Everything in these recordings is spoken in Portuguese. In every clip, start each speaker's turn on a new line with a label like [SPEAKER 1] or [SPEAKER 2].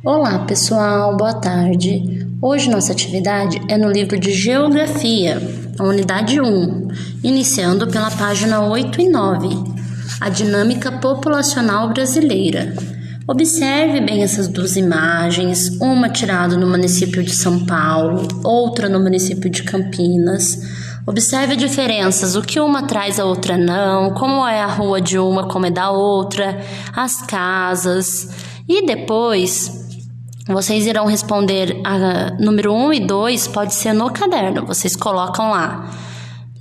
[SPEAKER 1] Olá pessoal, boa tarde. Hoje nossa atividade é no livro de Geografia, a unidade 1, iniciando pela página 8 e 9, a dinâmica populacional brasileira. Observe bem essas duas imagens, uma tirada no município de São Paulo, outra no município de Campinas. Observe as diferenças, o que uma traz a outra não, como é a rua de uma, como é da outra, as casas. E depois vocês irão responder a número 1 e 2, pode ser no caderno, vocês colocam lá.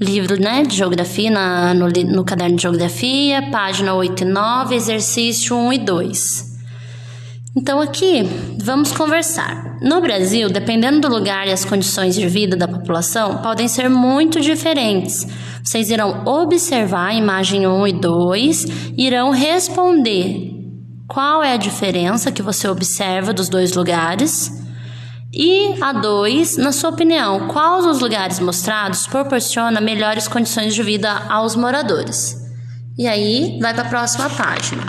[SPEAKER 1] Livro, de geografia, no caderno de geografia, página 8 e 9, exercício 1 e 2. Então aqui, vamos conversar. No Brasil, dependendo do lugar e as condições de vida da população, podem ser muito diferentes. Vocês irão observar a imagem 1 e 2 e irão responder qual é a diferença que você observa dos dois lugares. E a 2, na sua opinião, qual dos lugares mostrados proporciona melhores condições de vida aos moradores? E aí, vai para a próxima página.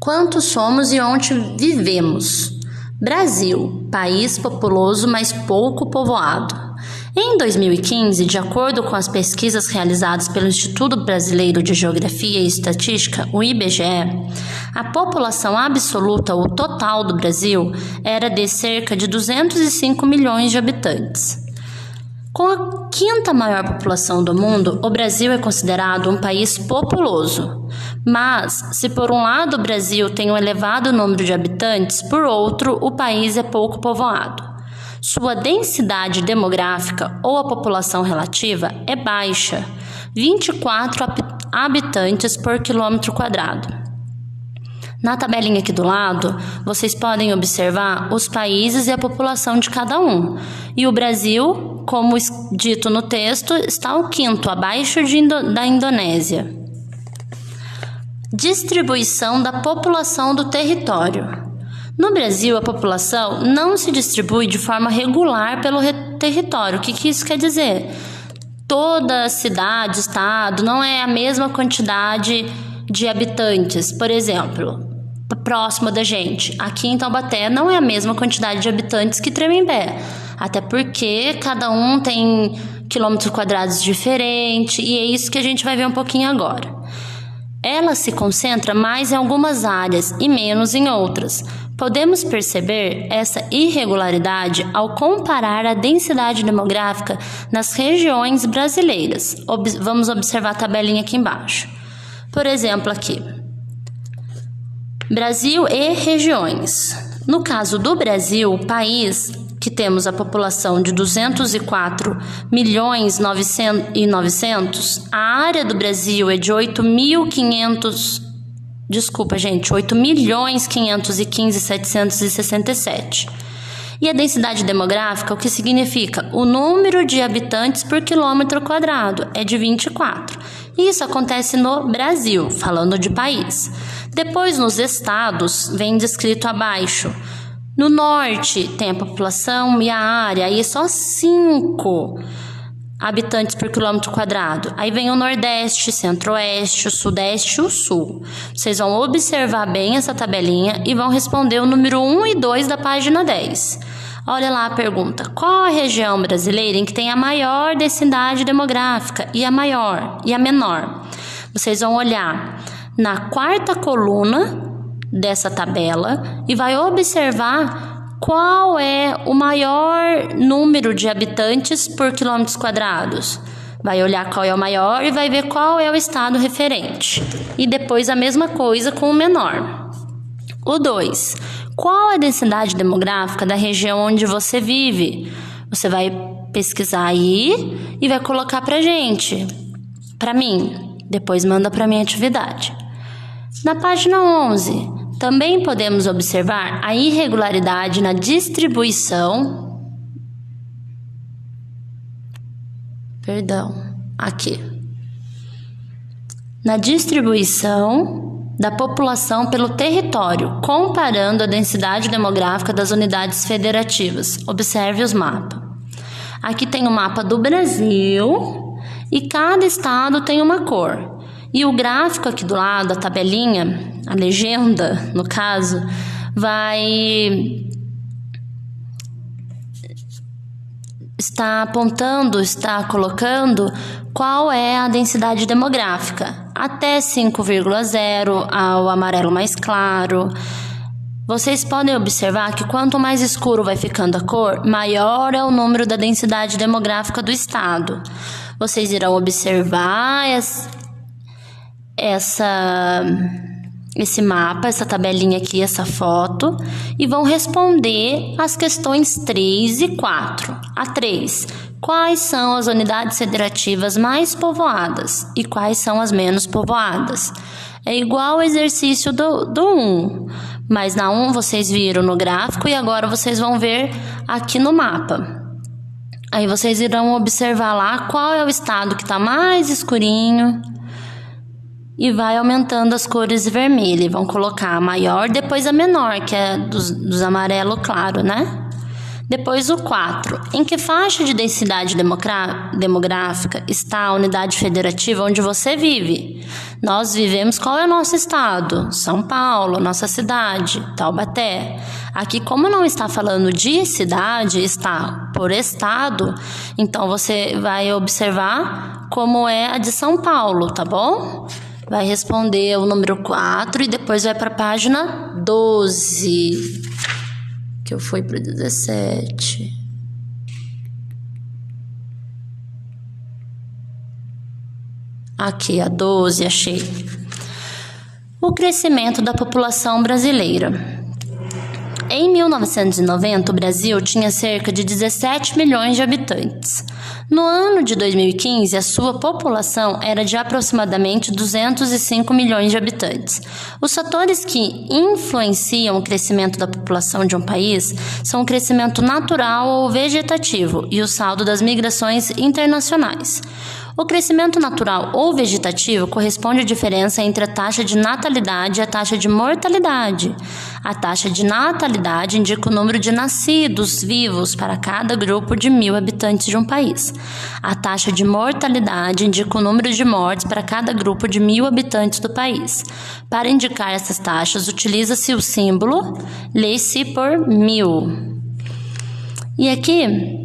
[SPEAKER 1] Quantos somos e onde vivemos? Brasil, país populoso, mas pouco povoado. Em 2015, de acordo com as pesquisas realizadas pelo Instituto Brasileiro de Geografia e Estatística, o IBGE, a população absoluta ou total do Brasil era de cerca de 205 milhões de habitantes. Com a quinta maior população do mundo, o Brasil é considerado um país populoso. Mas, se por um lado o Brasil tem um elevado número de habitantes, por outro, o país é pouco povoado. Sua densidade demográfica ou a população relativa é baixa, 24 habitantes por quilômetro quadrado. Na tabelinha aqui do lado, vocês podem observar os países e a população de cada um. E o Brasil, como dito no texto, está ao quinto, abaixo da Indonésia. Distribuição da população do território. No Brasil, a população não se distribui de forma regular pelo território. O que isso quer dizer? Toda cidade, estado, não é a mesma quantidade de habitantes. Por exemplo, próximo da gente, aqui em Taubaté, não é a mesma quantidade de habitantes que Tremembé. Até porque cada um tem quilômetros quadrados diferentes, e é isso que a gente vai ver um pouquinho agora. Ela se concentra mais em algumas áreas e menos em outras. Podemos perceber essa irregularidade ao comparar a densidade demográfica nas regiões brasileiras. Vamos observar a tabelinha aqui embaixo. Por exemplo, aqui, Brasil e regiões. No caso do Brasil, o país que temos a população de 204 milhões e 900, a área do Brasil é de 8.515.767. E a densidade demográfica, o que significa? O número de habitantes por quilômetro quadrado é de 24. Isso acontece no Brasil, falando de país. Depois, nos estados, vem descrito abaixo. No norte, tem a população e a área, aí só 5 habitantes por quilômetro quadrado. Aí vem o Nordeste, Centro-Oeste, o Sudeste e o Sul. Vocês vão observar bem essa tabelinha e vão responder o número 1 e 2 da página 10. Olha lá a pergunta. Qual a região brasileira em que tem a maior densidade demográfica e a maior e a menor? Vocês vão olhar na quarta coluna dessa tabela e vai observar qual é o maior número de habitantes por quilômetros quadrados. Vai olhar qual é o maior e vai ver qual é o estado referente. E depois a mesma coisa com o menor. O 2. Qual a densidade demográfica da região onde você vive? Você vai pesquisar aí e vai colocar pra gente. Pra mim. Depois manda pra minha atividade. Na página 11, também podemos observar a irregularidade na distribuição. Na distribuição da população pelo território, comparando a densidade demográfica das unidades federativas. Observe os mapas. Aqui tem o mapa do Brasil e cada estado tem uma cor. E o gráfico aqui do lado, a tabelinha, a legenda, no caso, está colocando qual é a densidade demográfica. Até 5,0 ao amarelo mais claro. Vocês podem observar que quanto mais escuro vai ficando a cor, maior é o número da densidade demográfica do estado. Vocês irão observar esse mapa, essa tabelinha aqui, essa foto, e vão responder as questões 3 e 4. A 3. Quais são as unidades federativas mais povoadas e quais são as menos povoadas? É igual ao exercício do 1, mas na 1 vocês viram no gráfico e agora vocês vão ver aqui no mapa. Aí vocês irão observar lá qual é o estado que está mais escurinho e vai aumentando as cores vermelhas. Vão colocar a maior, depois a menor, que é dos amarelo claro, né? Depois o 4. Em que faixa de densidade demográfica está a unidade federativa onde você vive? Nós vivemos, qual é o nosso estado? São Paulo, nossa cidade, Taubaté. Aqui, como não está falando de cidade, está por estado, então você vai observar como é a de São Paulo, tá bom? Vai responder o número 4 e depois vai para a página 12. Que eu fui para o 17. Aqui, a 12, achei. O crescimento da população brasileira. Em 1990, o Brasil tinha cerca de 17 milhões de habitantes. No ano de 2015, a sua população era de aproximadamente 205 milhões de habitantes. Os fatores que influenciam o crescimento da população de um país são o crescimento natural ou vegetativo e o saldo das migrações internacionais. O crescimento natural ou vegetativo corresponde à diferença entre a taxa de natalidade e a taxa de mortalidade. A taxa de natalidade indica o número de nascidos vivos para cada grupo de 1.000 habitantes de um país. A taxa de mortalidade indica o número de mortes para cada grupo de 1.000 habitantes do país. Para indicar essas taxas, utiliza-se o símbolo, lê-se por 1.000. E aqui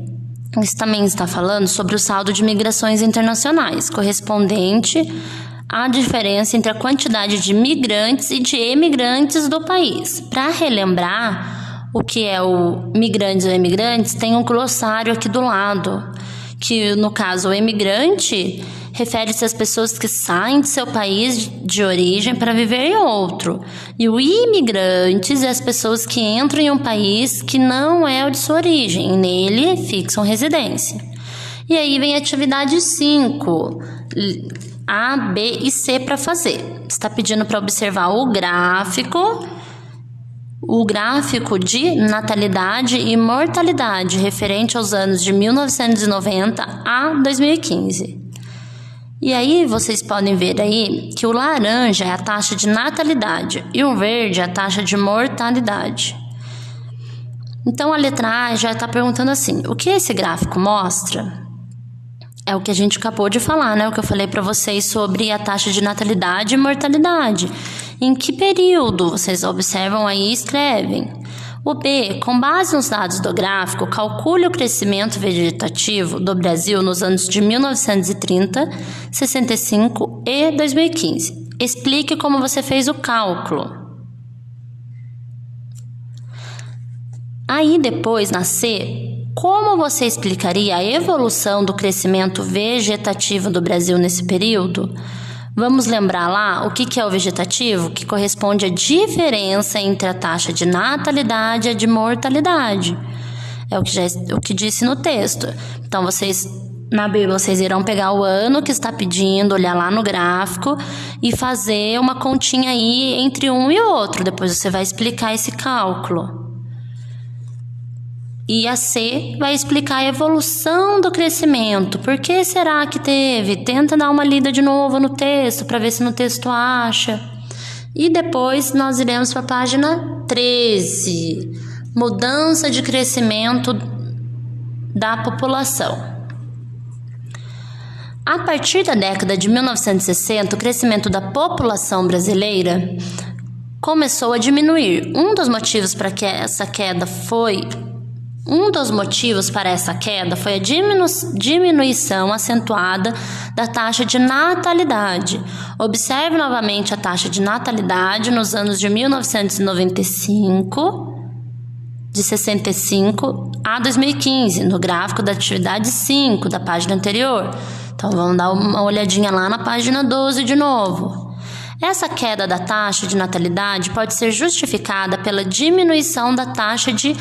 [SPEAKER 1] isso também está falando sobre o saldo de migrações internacionais, correspondente à diferença entre a quantidade de migrantes e de emigrantes do país. Para relembrar o que é o migrantes ou emigrantes, tem um glossário aqui do lado, que no caso o emigrante refere-se às pessoas que saem de seu país de origem para viver em outro. E o imigrantes é as pessoas que entram em um país que não é o de sua origem, e nele fixam residência. E aí vem a atividade 5, A, B e C para fazer. Está pedindo para observar o gráfico de natalidade e mortalidade referente aos anos de 1990 a 2015. E aí vocês podem ver aí que o laranja é a taxa de natalidade e o verde é a taxa de mortalidade. Então a letra A já está perguntando assim, o que esse gráfico mostra? É o que a gente acabou de falar, né? O que eu falei para vocês sobre a taxa de natalidade e mortalidade. Em que período? Vocês observam aí e escrevem. O B, com base nos dados do gráfico, calcule o crescimento vegetativo do Brasil nos anos de 1930, 65 e 2015. Explique como você fez o cálculo. Aí depois, na C, como você explicaria a evolução do crescimento vegetativo do Brasil nesse período? Vamos lembrar lá o que é o vegetativo, que corresponde à diferença entre a taxa de natalidade e a de mortalidade. É o que disse no texto. Então, na Bíblia, vocês irão pegar o ano que está pedindo, olhar lá no gráfico e fazer uma continha aí entre um e outro. Depois você vai explicar esse cálculo. E a C vai explicar a evolução do crescimento. Por que será que teve? Tenta dar uma lida de novo no texto, para ver se no texto acha. E depois nós iremos para a página 13. Mudança de crescimento da população. A partir da década de 1960, o crescimento da população brasileira começou a diminuir. Um dos motivos para essa queda foi a diminuição acentuada da taxa de natalidade. Observe novamente a taxa de natalidade nos anos de 1995, de 65 a 2015, no gráfico da atividade 5 da página anterior. Então, vamos dar uma olhadinha lá na página 12 de novo. Essa queda da taxa de natalidade pode ser justificada pela diminuição da taxa de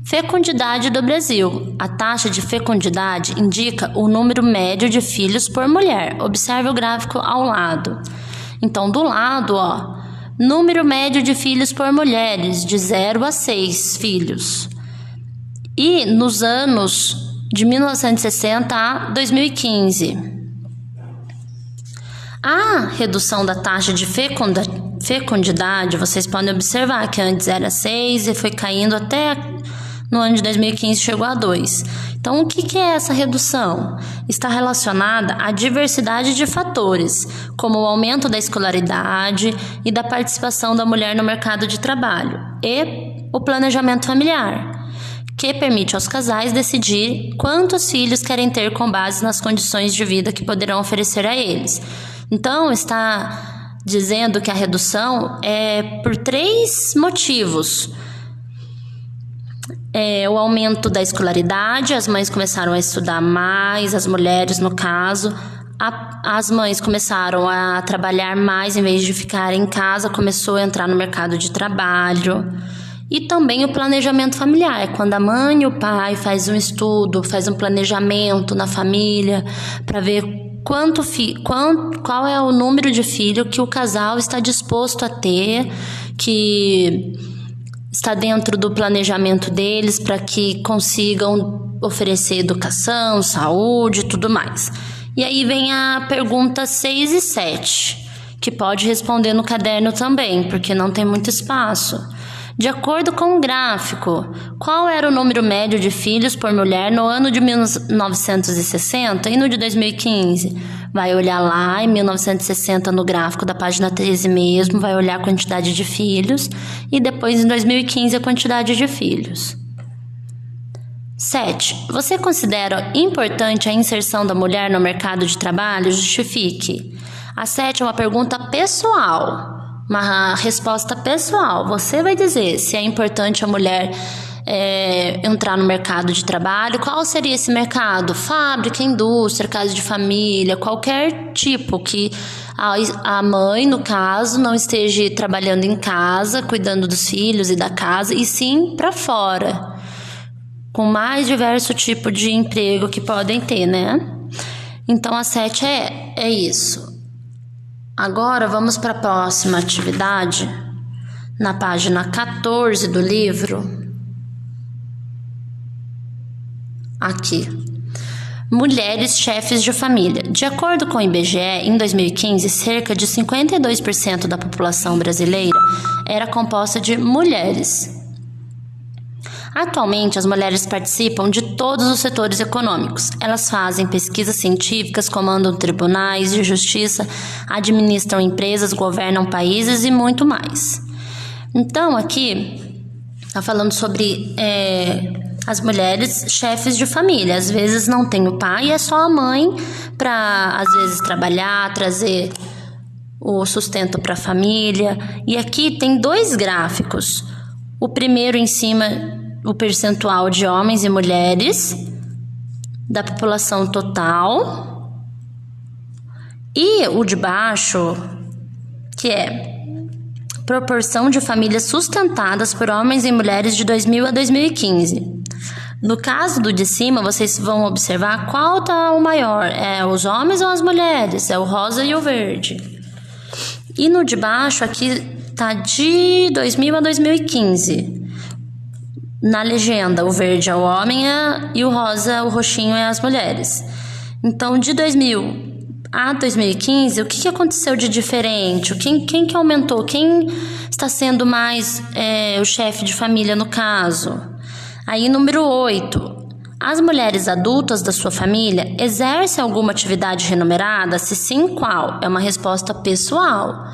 [SPEAKER 1] fecundidade do Brasil. A taxa de fecundidade indica o número médio de filhos por mulher. Observe o gráfico ao lado. Então, do lado, número médio de filhos por mulheres, de 0 a 6 filhos. E nos anos de 1960 a 2015. A redução da taxa de fecundidade, vocês podem observar que antes era 6 e foi caindo até no ano de 2015 chegou a 2. Então, o que é essa redução? Está relacionada à diversidade de fatores, como o aumento da escolaridade e da participação da mulher no mercado de trabalho e o planejamento familiar, que permite aos casais decidir quantos filhos querem ter com base nas condições de vida que poderão oferecer a eles. Então, está dizendo que a redução é por 3 motivos. O aumento da escolaridade, as mães começaram a estudar mais, as mulheres, no caso, as mães começaram a trabalhar mais em vez de ficar em casa, começou a entrar no mercado de trabalho. E também o planejamento familiar, quando a mãe e o pai fazem um estudo, fazem um planejamento na família para ver qual é o número de filho que o casal está disposto a ter, que está dentro do planejamento deles para que consigam oferecer educação, saúde e tudo mais. E aí vem a pergunta 6 e 7, que pode responder no caderno também, porque não tem muito espaço. De acordo com o gráfico, qual era o número médio de filhos por mulher no ano de 1960 e no de 2015? Vai olhar lá em 1960 no gráfico da página 13 mesmo, vai olhar a quantidade de filhos e depois em 2015 a quantidade de filhos. 7. Você considera importante a inserção da mulher no mercado de trabalho? Justifique. A 7 é uma pergunta pessoal. Uma resposta pessoal. Você vai dizer se é importante a mulher entrar no mercado de trabalho. Qual seria esse mercado? Fábrica, indústria, casa de família, qualquer tipo que a mãe, no caso, não esteja trabalhando em casa, cuidando dos filhos e da casa, e sim para fora, com mais diverso tipo de emprego que podem ter, né? Então, a 7 é isso. Agora vamos para a próxima atividade, na página 14 do livro. Aqui. Mulheres chefes de família. De acordo com o IBGE, em 2015, cerca de 52% da população brasileira era composta de mulheres. Atualmente, as mulheres participam de todos os setores econômicos. Elas fazem pesquisas científicas, comandam tribunais de justiça, administram empresas, governam países e muito mais. Então, aqui, está falando sobre as mulheres chefes de família. Às vezes não tem o pai, é só a mãe para, às vezes, trabalhar, trazer o sustento para a família. E aqui tem 2 gráficos. O primeiro em cima, o percentual de homens e mulheres da população total, e o de baixo, que é proporção de famílias sustentadas por homens e mulheres de 2000 a 2015. No caso do de cima, vocês vão observar qual está o maior, é os homens ou as mulheres, é o rosa e o verde. E no de baixo aqui está de 2000 a 2015. Na legenda, o verde é o homem e o rosa, o roxinho, é as mulheres. Então, de 2000 a 2015, o que aconteceu de diferente? Quem que aumentou? Quem está sendo mais o chefe de família no caso? Aí, número 8. As mulheres adultas da sua família exercem alguma atividade remunerada? Se sim, qual? É uma resposta pessoal.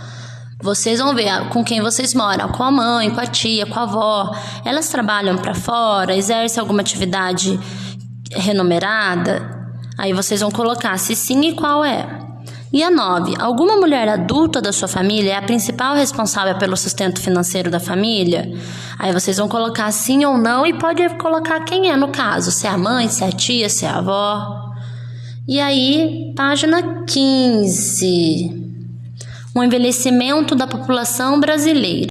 [SPEAKER 1] Vocês vão ver com quem vocês moram, com a mãe, com a tia, com a avó. Elas trabalham para fora, exercem alguma atividade remunerada? Aí vocês vão colocar se sim e qual é. E a 9, alguma mulher adulta da sua família é a principal responsável pelo sustento financeiro da família? Aí vocês vão colocar sim ou não e pode colocar quem é no caso, se é a mãe, se é a tia, se é a avó. E aí, página 15. O envelhecimento da população brasileira.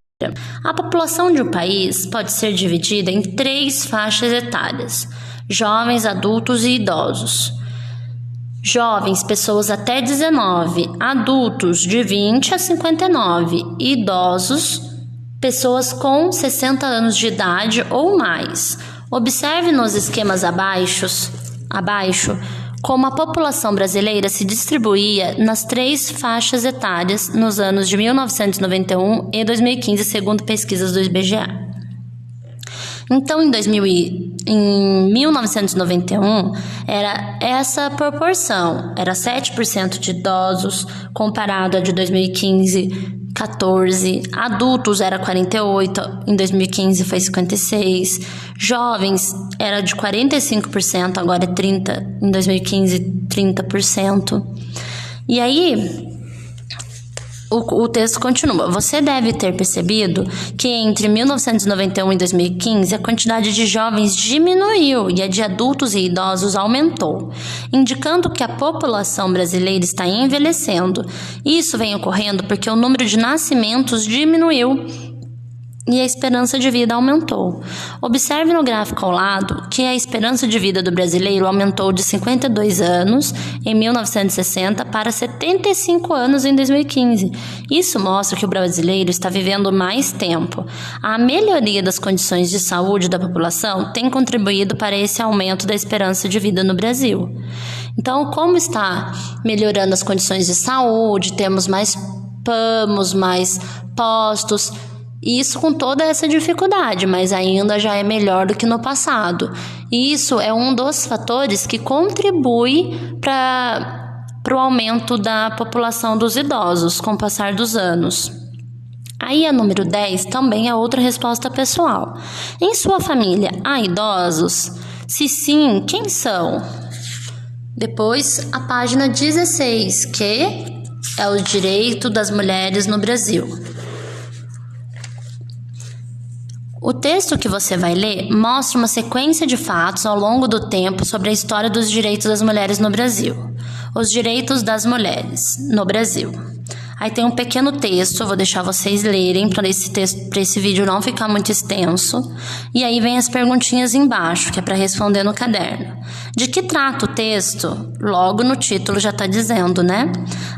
[SPEAKER 1] A população de um país pode ser dividida em 3 faixas etárias: jovens, adultos e idosos. Jovens, pessoas até 19, adultos de 20 a 59, idosos, pessoas com 60 anos de idade ou mais. Observe nos esquemas abaixo como a população brasileira se distribuía nas 3 faixas etárias nos anos de 1991 e 2015, segundo pesquisas do IBGE. Então, em 1991, era essa proporção, era 7% de idosos, comparado a de 2015, 14%, adultos era 48%, em 2015 foi 56%, jovens era de 45%, agora é 30%, em 2015, 30%. E aí, o texto continua. Você deve ter percebido que entre 1991 e 2015 a quantidade de jovens diminuiu e a de adultos e idosos aumentou, indicando que a população brasileira está envelhecendo. Isso vem ocorrendo porque o número de nascimentos diminuiu e a esperança de vida aumentou. Observe no gráfico ao lado que a esperança de vida do brasileiro aumentou de 52 anos em 1960 para 75 anos em 2015. Isso mostra que o brasileiro está vivendo mais tempo. A melhoria das condições de saúde da população tem contribuído para esse aumento da esperança de vida no Brasil. Então, como está melhorando as condições de saúde, temos mais PAMOS, mais postos. Isso com toda essa dificuldade, mas ainda já é melhor do que no passado. E isso é um dos fatores que contribui para o aumento da população dos idosos com o passar dos anos. Aí a número 10 também é outra resposta pessoal. Em sua família há idosos? Se sim, quem são? Depois a página 16, que é o direito das mulheres no Brasil. O texto que você vai ler mostra uma sequência de fatos ao longo do tempo sobre a história dos direitos das mulheres no Brasil. Os direitos das mulheres no Brasil. Aí tem um pequeno texto, eu vou deixar vocês lerem para esse vídeo não ficar muito extenso. E aí vem as perguntinhas embaixo, que é para responder no caderno. De que trata o texto? Logo no título já está dizendo, né?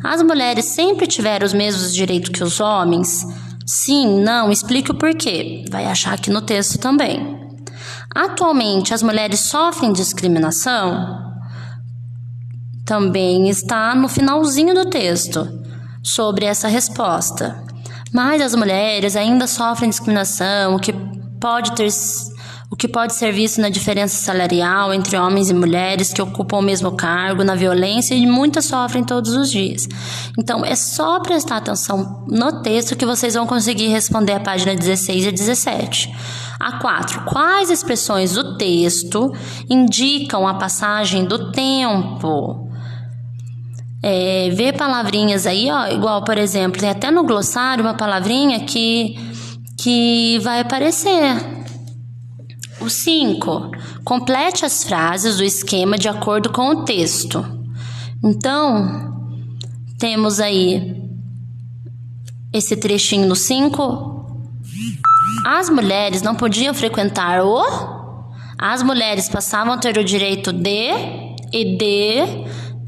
[SPEAKER 1] As mulheres sempre tiveram os mesmos direitos que os homens? Sim, não, explique o porquê. Vai achar aqui no texto também. Atualmente, as mulheres sofrem discriminação? Também está no finalzinho do texto, sobre essa resposta. Mas as mulheres ainda sofrem discriminação, o que pode ser visto na diferença salarial entre homens e mulheres que ocupam o mesmo cargo, na violência, e muitas sofrem todos os dias. Então, é só prestar atenção no texto que vocês vão conseguir responder a página 16 e 17. A 4. Quais expressões do texto indicam a passagem do tempo? Vê palavrinhas aí, ó, igual, por exemplo, tem até no glossário uma palavrinha que vai aparecer. O 5. Complete as frases do esquema de acordo com o texto. Então, temos aí esse trechinho no 5. As mulheres não podiam frequentar As mulheres passavam a ter o direito de e de.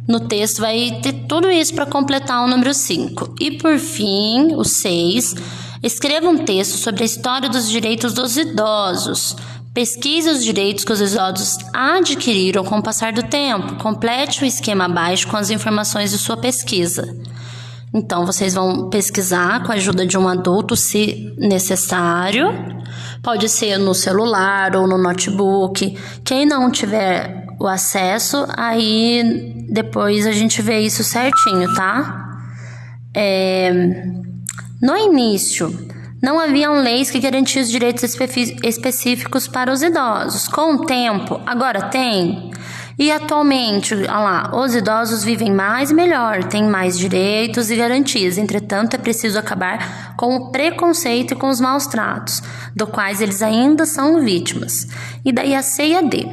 [SPEAKER 1] No texto vai ter tudo isso para completar o número 5. E por fim, o 6. Escreva um texto sobre a história dos direitos dos idosos. Pesquise os direitos que os idosos adquiriram com o passar do tempo. Complete o esquema abaixo com as informações de sua pesquisa. Então, vocês vão pesquisar com a ajuda de um adulto, se necessário. Pode ser no celular ou no notebook. Quem não tiver o acesso, aí depois a gente vê isso certinho, tá? No início, não haviam leis que garantiam os direitos específicos para os idosos. Com o tempo, agora tem. E atualmente, olha lá, os idosos vivem mais e melhor, têm mais direitos e garantias. Entretanto, é preciso acabar com o preconceito e com os maus tratos, do quais eles ainda são vítimas. E daí a C e a D.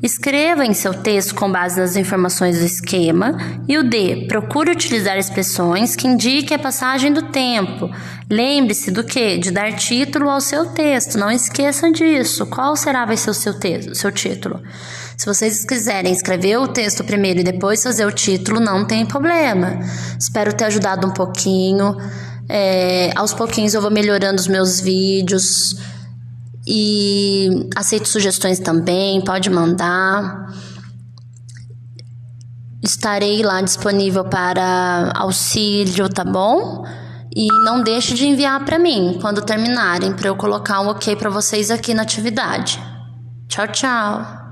[SPEAKER 1] Escreva em seu texto com base nas informações do esquema. E o D, procure utilizar expressões que indiquem a passagem do tempo. Lembre-se do quê? De dar título ao seu texto. Não esqueçam disso. Qual vai ser o seu título? Se vocês quiserem escrever o texto primeiro e depois fazer o título, não tem problema. Espero ter ajudado um pouquinho. Aos pouquinhos eu vou melhorando os meus vídeos. E aceito sugestões também, pode mandar. Estarei lá disponível para auxílio, tá bom? E não deixe de enviar para mim quando terminarem, para eu colocar um ok para vocês aqui na atividade. Tchau, tchau!